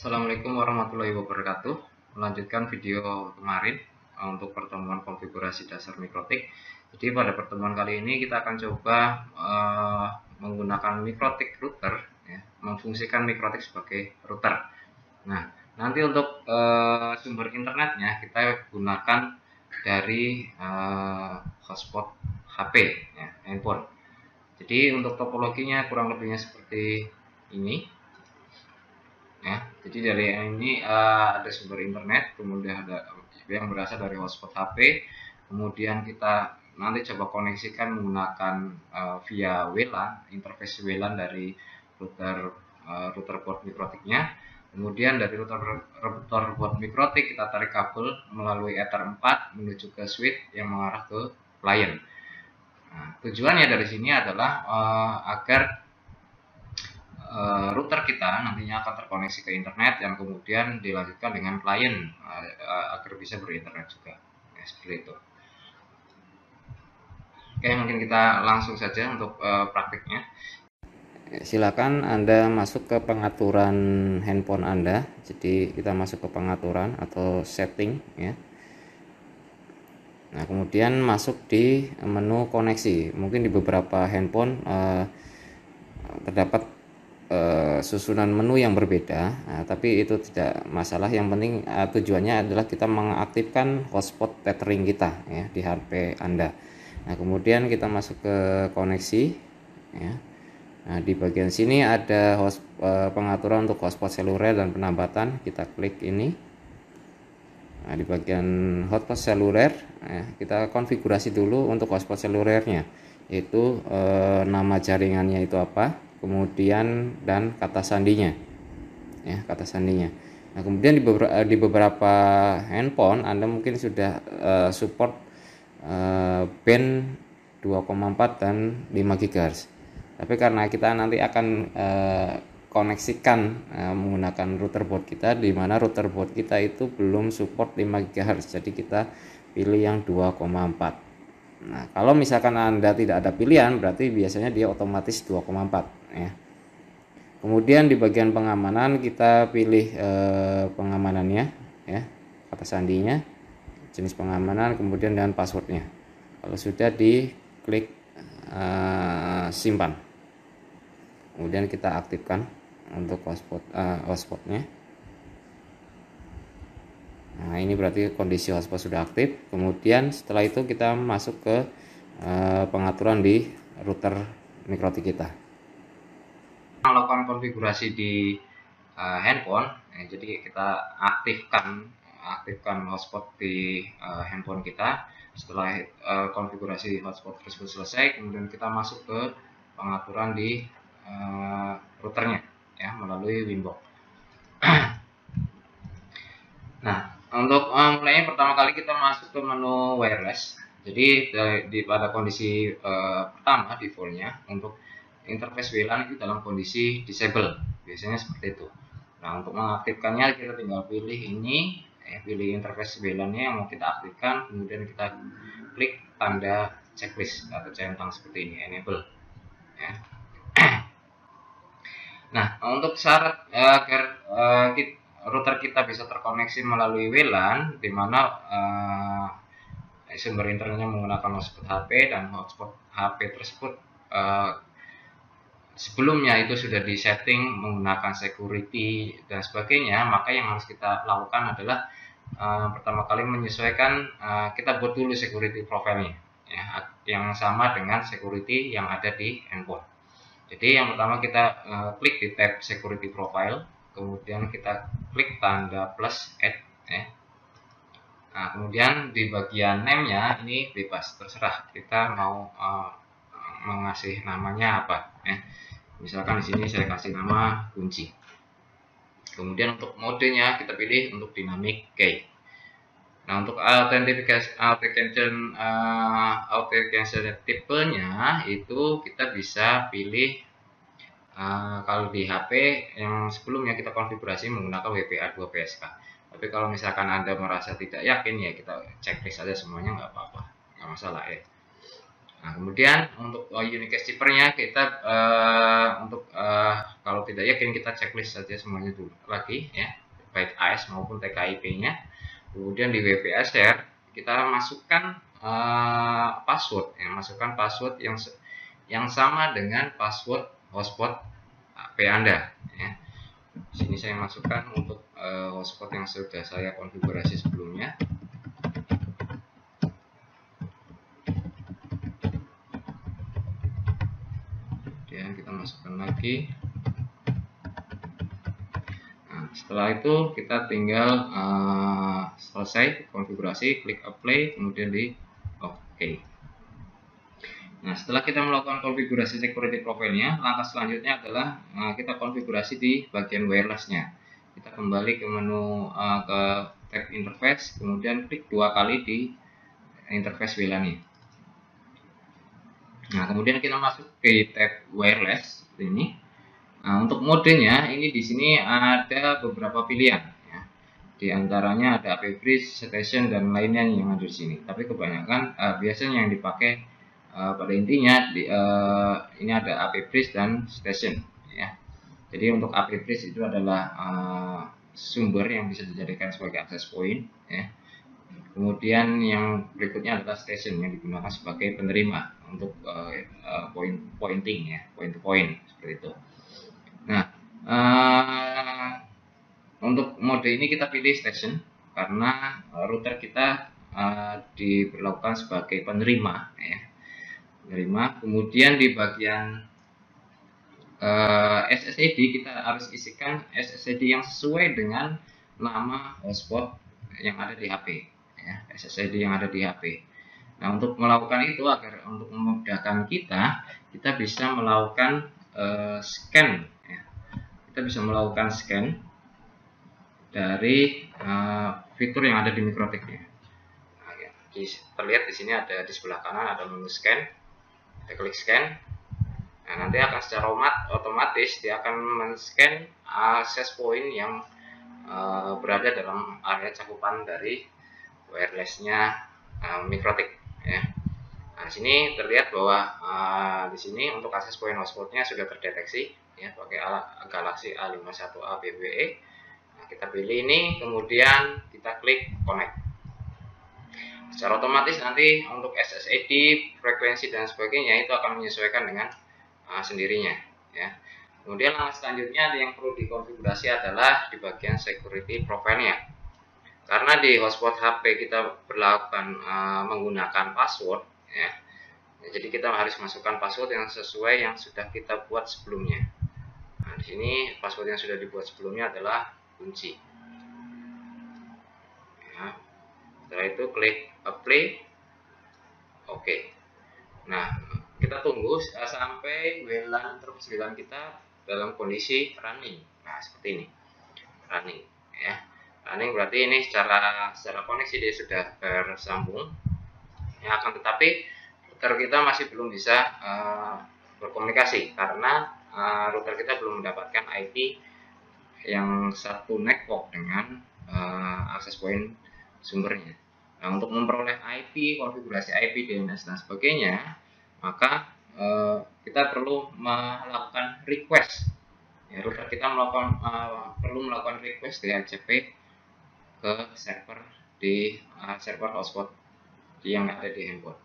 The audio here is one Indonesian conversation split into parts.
Assalamualaikum warahmatullahi wabarakatuh. Melanjutkan video kemarin untuk pertemuan konfigurasi dasar mikrotik. Jadi pada pertemuan kali ini kita akan coba menggunakan mikrotik router, ya, memfungsikan mikrotik sebagai router. Nah, nanti untuk sumber internetnya kita gunakan dari hotspot HP, ya, handphone. Jadi untuk topologinya kurang lebihnya seperti ini. Ya, jadi dari ini ada sumber internet, kemudian ada yang berasal dari hotspot HP, kemudian kita nanti coba koneksikan menggunakan via WLAN, interface WLAN dari router board mikrotiknya. Kemudian dari router board mikrotik kita tarik kabel melalui Ether 4 menuju ke switch yang mengarah ke client. Nah, tujuannya dari sini adalah agar router kita nantinya akan terkoneksi ke internet yang kemudian dilanjutkan dengan klien agar bisa berinternet juga, ya, seperti itu. Oke, mungkin kita langsung saja untuk praktiknya. Silakan Anda masuk ke pengaturan handphone Anda. Jadi kita masuk ke pengaturan atau setting, ya. Nah, kemudian masuk di menu koneksi. Mungkin di beberapa handphone terdapat susunan menu yang berbeda, nah, tapi itu tidak masalah. Yang penting tujuannya adalah kita mengaktifkan hotspot tethering kita, ya, di HP Anda. Nah, kemudian kita masuk ke koneksi, ya. Nah, di bagian sini ada pengaturan untuk hotspot seluler dan penambatan. Kita klik ini. Nah, di bagian hotspot seluler, ya, kita konfigurasi dulu untuk hotspot selulernya, yaitu nama jaringannya itu apa, kemudian dan kata sandinya, ya, kata sandinya. Nah, kemudian di beberapa handphone Anda mungkin sudah support band 2,4 dan 5 GHz. Tapi karena kita nanti akan koneksikan menggunakan router board kita, di mana router board kita itu belum support 5 GHz, jadi kita pilih yang 2,4. Nah, kalau misalkan Anda tidak ada pilihan, berarti biasanya dia otomatis 2,4, ya. Kemudian di bagian pengamanan kita pilih pengamanannya, ya, kata sandinya, jenis pengamanan, kemudian dan passwordnya. Kalau sudah, diklik simpan. Kemudian kita aktifkan untuk hotspotnya. Nah, ini berarti kondisi hotspot sudah aktif. Kemudian setelah itu kita masuk ke pengaturan di router mikrotik kita. Melakukan konfigurasi di handphone, ya, jadi kita aktifkan hotspot di handphone kita. Setelah konfigurasi hotspot tersebut selesai, kemudian kita masuk ke pengaturan di routernya, ya, melalui Winbox. Nah, untuk mulainya pertama kali kita masuk ke menu wireless. Jadi pada kondisi pertama defaultnya untuk interface WLAN itu dalam kondisi disable, biasanya seperti itu. Nah, untuk mengaktifkannya kita tinggal pilih ini, pilih interface WLAN-nya yang mau kita aktifkan, kemudian kita klik tanda checklist atau centang seperti ini, enable, ya. Nah, untuk syarat agar router kita bisa terkoneksi melalui WLAN, di mana sumber internetnya menggunakan hotspot HP dan hotspot HP tersebut sebelumnya itu sudah disetting menggunakan security dan sebagainya, maka yang harus kita lakukan adalah pertama kali menyesuaikan, kita buat dulu security profile-nya, ya, yang sama dengan security yang ada di handphone. Jadi yang pertama kita klik di tab security profile, kemudian kita klik tanda plus add, ya. Nah, kemudian di bagian name-nya ini bebas, terserah kita mau mengasih namanya apa, ya. Misalkan di sini saya kasih nama kunci. Kemudian untuk modenya kita pilih untuk dynamic key. Nah, untuk authentication tipenya itu kita bisa pilih kalau di HP yang sebelumnya kita konfigurasi menggunakan WPA2 PSK. Tapi kalau misalkan Anda merasa tidak yakin, ya kita checklist saja semuanya, nggak apa-apa, nggak masalah, ya. Nah, kemudian untuk unique keeper-nya kita untuk Kalau tidak yakin, kita checklist saja semuanya dulu lagi ya, baik AS maupun TKIP-nya. Kemudian di WPA share kita masukkan password, ya, masukkan password yang sama dengan password hotspot HP Anda. Ya. Di sini saya masukkan untuk hotspot yang sudah saya konfigurasi sebelumnya. Kemudian kita masukkan lagi. Nah, setelah itu kita tinggal selesai konfigurasi, klik apply, kemudian di OK. Nah, setelah kita melakukan konfigurasi security profile-nya, langkah selanjutnya adalah kita konfigurasi di bagian wireless-nya. Kita kembali ke menu ke tab interface, kemudian klik 2 kali di interface WLAN-nya. Nah, kemudian kita masuk ke tab wireless ini. Nah, untuk modenya ini di sini ada beberapa pilihan. Ya. Di antaranya ada AP bridge, station, dan lainnya yang ada di sini. Tapi kebanyakan biasanya yang dipakai pada intinya ini ada AP bridge dan station. Ya. Jadi untuk AP bridge itu adalah sumber yang bisa dijadikan sebagai access point. Ya. Kemudian yang berikutnya adalah station yang digunakan sebagai penerima untuk pointing ya, point to point seperti itu. Nah, untuk mode ini kita pilih station karena router kita diberlakukan sebagai penerima ya. Penerima. Kemudian di bagian SSID kita harus isikan SSID yang sesuai dengan nama hotspot yang ada di HP. Ya, SSID yang ada di HP. Nah, untuk melakukan itu agar untuk memudahkan kita bisa melakukan scan. Ya. Kita bisa melakukan scan dari fitur yang ada di Mikrotik. Ya. Nah, ya. Terlihat di sini ada di sebelah kanan ada menu scan. Kita klik scan. Nah, nanti akan secara otomatis dia akan men-scan access point yang berada dalam area cakupan dari wirelessnya Mikrotik ya. Nah, sini terlihat bahwa di sini untuk access point hotspotnya sudah terdeteksi ya pakai Galaxy A51A BBE. Nah, kita pilih ini, kemudian kita klik connect. Secara otomatis nanti untuk SSID, frekuensi dan sebagainya itu akan menyesuaikan dengan sendirinya ya. Kemudian langkah selanjutnya yang perlu dikonfigurasi adalah di bagian security profile-nya. Karena di hotspot HP kita berlakukan menggunakan password ya. Jadi kita harus masukkan password yang sesuai yang sudah kita buat sebelumnya. Nah, di sini password yang sudah dibuat sebelumnya adalah kunci. Ya. Setelah itu klik apply. Oke. Nah, kita tunggu sampai WLAN interface WLAN kita dalam kondisi running. Nah, seperti ini. Running ya. Running berarti ini secara koneksi dia sudah tersambung. Ya, akan tetapi router kita masih belum bisa berkomunikasi karena router kita belum mendapatkan IP yang satu network dengan access point sumbernya. Nah, untuk memperoleh IP, konfigurasi IP, DNS dan sebagainya, maka kita perlu melakukan request. Ya, router kita perlu melakukan request DHCP ke server di server hotspot yang ada di handphone.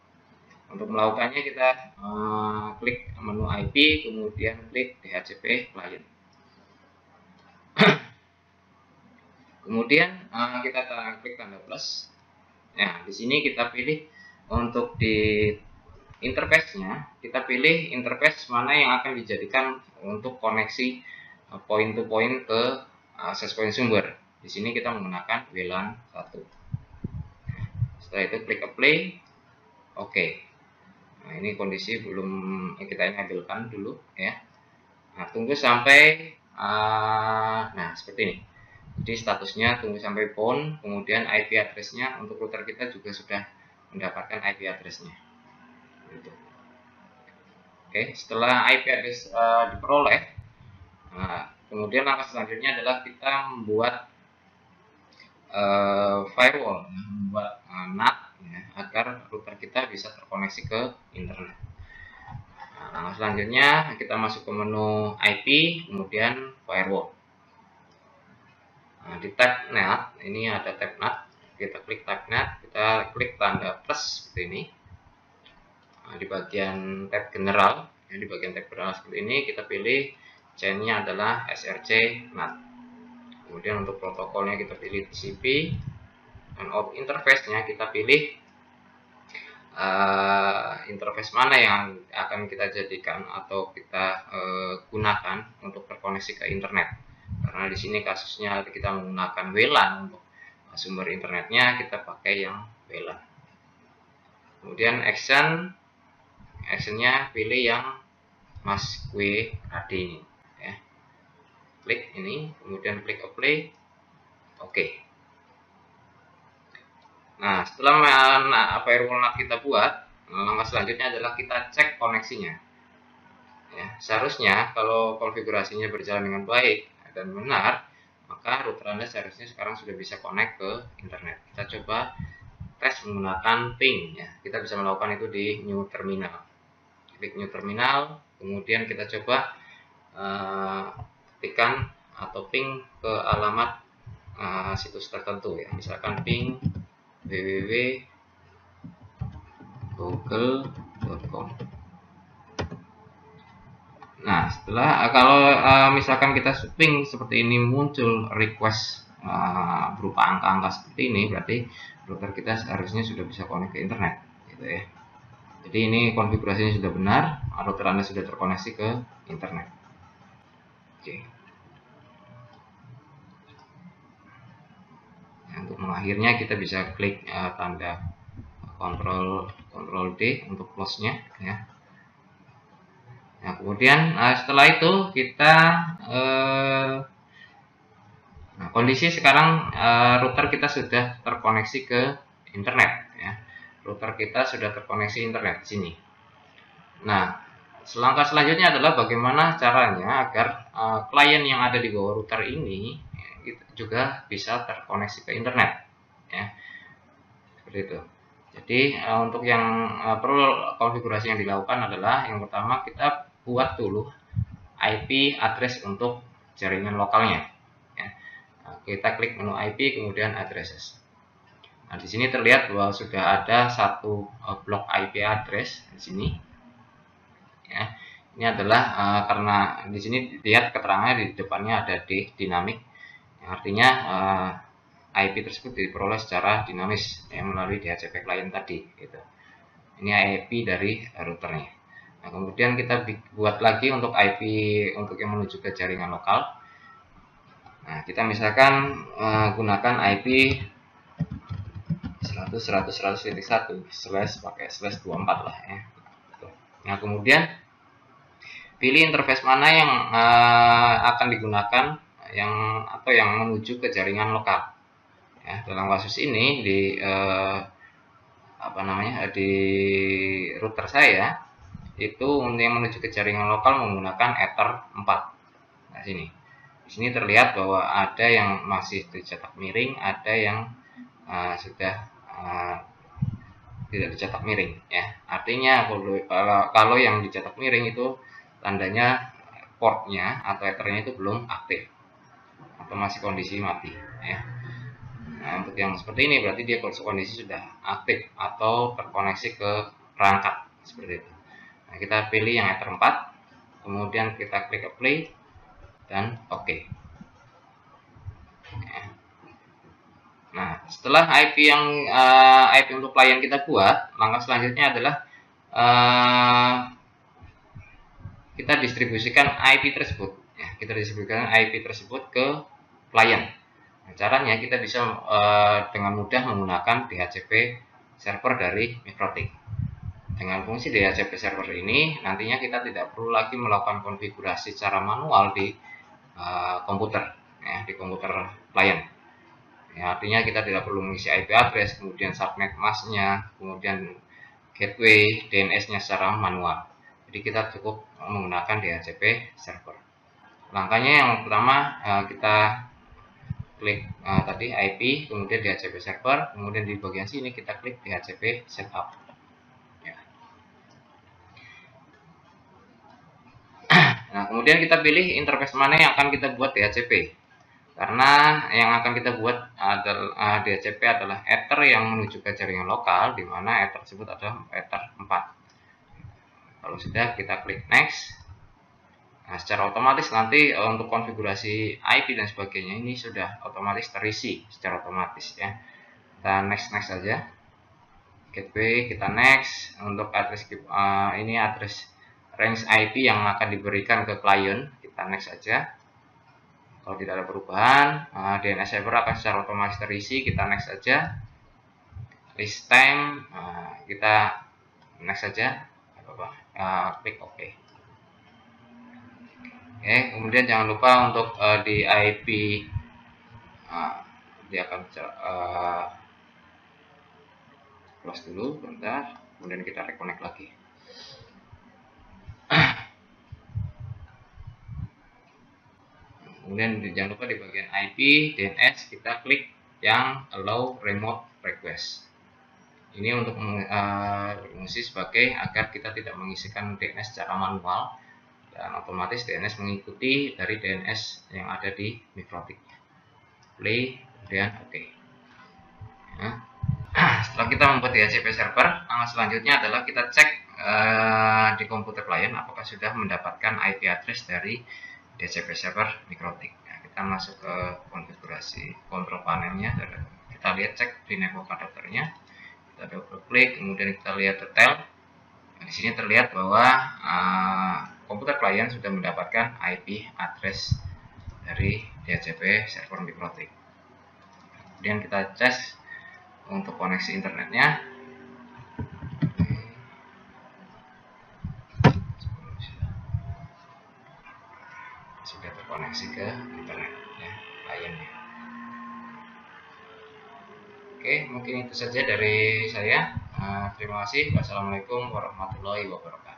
Untuk melakukannya kita klik menu IP, kemudian klik DHCP client. Kemudian kita klik tanda plus. Nah, di sini kita pilih untuk di interface-nya, kita pilih interface mana yang akan dijadikan untuk koneksi point to point ke access point sumber. Di sini kita menggunakan WLAN 1. Setelah itu klik apply. Oke. Nah, ini kondisi belum kita ambilkan dulu ya. Nah, tunggu sampai nah seperti ini. Jadi statusnya tunggu sampai phone, kemudian IP address-nya untuk router kita juga sudah mendapatkan IP address-nya. Gitu. Oke, setelah IP address diperoleh, kemudian langkah selanjutnya adalah kita membuat firewall, membuat NAT ya, agar router kita bisa terkoneksi ke internet. Nah, langkah selanjutnya kita masuk ke menu IP, kemudian firewall. Nah, di tab NAT ini ada tab NAT, kita klik tab NAT, kita klik tanda plus seperti ini. Nah, di bagian tab general, di bagian tab general seperti ini kita pilih chainnya adalah SRC NAT. Kemudian untuk protokolnya kita pilih TCP, dan out interface-nya kita pilih interface mana yang akan kita jadikan atau kita gunakan untuk terkoneksi ke internet. Karena di sini kasusnya kita menggunakan WLAN untuk sumber internetnya, kita pakai yang WLAN. Kemudian actionnya pilih yang MaskWRD ini, ya. Klik ini, kemudian klik apply, oke. Nah, setelah firewall NAT kita buat, langkah selanjutnya adalah kita cek koneksinya. Ya, seharusnya kalau konfigurasinya berjalan dengan baik dan benar, maka router Anda seharusnya sekarang sudah bisa connect ke internet. Kita coba tes menggunakan ping, ya. Kita bisa melakukan itu di new terminal. Klik new terminal, kemudian kita coba ketikkan atau ping ke alamat situs tertentu, ya. Misalkan ping www.google.com. Nah, setelah kalau misalkan kita ping seperti ini muncul request berupa angka-angka seperti ini, berarti router kita seharusnya sudah bisa connect ke internet, gitu ya. Jadi ini konfigurasinya sudah benar, router Anda sudah terkoneksi ke internet. Oke. Untuk mengakhirnya kita bisa klik tanda Ctrl D untuk close-nya, ya. Nah, kemudian setelah itu kita nah, kondisi sekarang router kita sudah terkoneksi ke internet, ya. Router kita sudah terkoneksi internet di sini. Nah, langkah selanjutnya adalah bagaimana caranya agar klien yang ada di bawah router ini juga bisa terkoneksi ke internet, ya. Seperti itu. Jadi untuk yang perlu konfigurasi yang dilakukan adalah yang pertama kita buat dulu IP address untuk jaringan lokalnya, ya. Nah, kita klik menu IP kemudian addresses. Nah, di sini terlihat bahwa sudah ada satu blok IP address di sini, ya. Ini adalah karena di sini lihat keterangannya di depannya ada D dinamik, yang artinya IP tersebut diperoleh secara dinamis, ya, melalui DHCP client tadi, gitu. Ini IP dari routernya. Nah, kemudian kita buat lagi untuk IP untuk yang menuju ke jaringan lokal. Nah, kita misalkan gunakan IP 100.100.100.1 pakai /24 lah, ya. Nah, kemudian pilih interface mana yang akan digunakan yang menuju ke jaringan lokal. Ya, dalam kasus ini di di router saya itu yang menuju ke jaringan lokal menggunakan Ether 4. Nah, di sini terlihat bahwa ada yang masih dicetak miring, ada yang sudah tidak dicetak miring, ya. Artinya kalau yang dicetak miring itu tandanya portnya atau ethernya itu belum aktif atau masih kondisi mati, ya. Nah, untuk yang seperti ini berarti dia kondisi sudah aktif atau terkoneksi ke perangkat seperti itu. Nah, kita pilih yang Ether 4, kemudian kita klik apply dan oke. Ya. Nah, setelah IP untuk klien kita buat, langkah selanjutnya adalah kita distribusikan IP tersebut, ya. Kita distribusikan IP tersebut ke klien. Nah, caranya kita bisa dengan mudah menggunakan DHCP server dari Mikrotik. Dengan fungsi DHCP server ini, nantinya kita tidak perlu lagi melakukan konfigurasi secara manual di komputer, ya, di komputer klien. Ya, artinya kita tidak perlu mengisi IP address, kemudian subnet masknya, kemudian gateway, DNS-nya secara manual. Jadi kita cukup menggunakan DHCP server. Langkahnya yang pertama kita klik tadi IP, kemudian DHCP server, kemudian di bagian sini kita klik DHCP setup. Ya. Nah, kemudian kita pilih interface mana yang akan kita buat DHCP. Karena yang akan kita buat adalah DHCP adalah Ether yang menuju ke jaringan lokal, di mana Ether tersebut adalah Ether 4. Kalau sudah, kita klik next. Nah, secara otomatis nanti untuk konfigurasi IP dan sebagainya ini sudah otomatis terisi secara otomatis ya. Kita next saja. Gateway kita next. Untuk address ini address range IP yang akan diberikan ke klien, kita next saja. Kalau tidak ada perubahan, DNS server akan secara otomatis terisi, kita next saja. List time kita next saja. Klik OK. Oke, kemudian jangan lupa untuk di IP dia akan close dulu bentar, kemudian kita reconnect lagi. Kemudian jangan lupa di bagian IP DNS kita klik yang allow remote request. Ini untuk berfungsi sebagai agar kita tidak mengisikan DNS secara manual, dan otomatis DNS mengikuti dari DNS yang ada di Mikrotik. Play, kemudian OK. Nah, setelah kita membuat DHCP server, selanjutnya adalah kita cek di komputer klien apakah sudah mendapatkan IP address dari DHCP server Mikrotik. Nah, kita masuk ke konfigurasi kontrol panelnya, kita lihat cek di network adapternya, kita double klik, kemudian kita lihat detail. Nah, di sini terlihat bahwa komputer klien sudah mendapatkan IP address dari DHCP server Mikrotik. Kemudian kita cek untuk koneksi internetnya. Sudah terkoneksi ke internet ya, kliennya. Oke, mungkin itu saja dari saya. Terima kasih. Wassalamualaikum warahmatullahi wabarakatuh.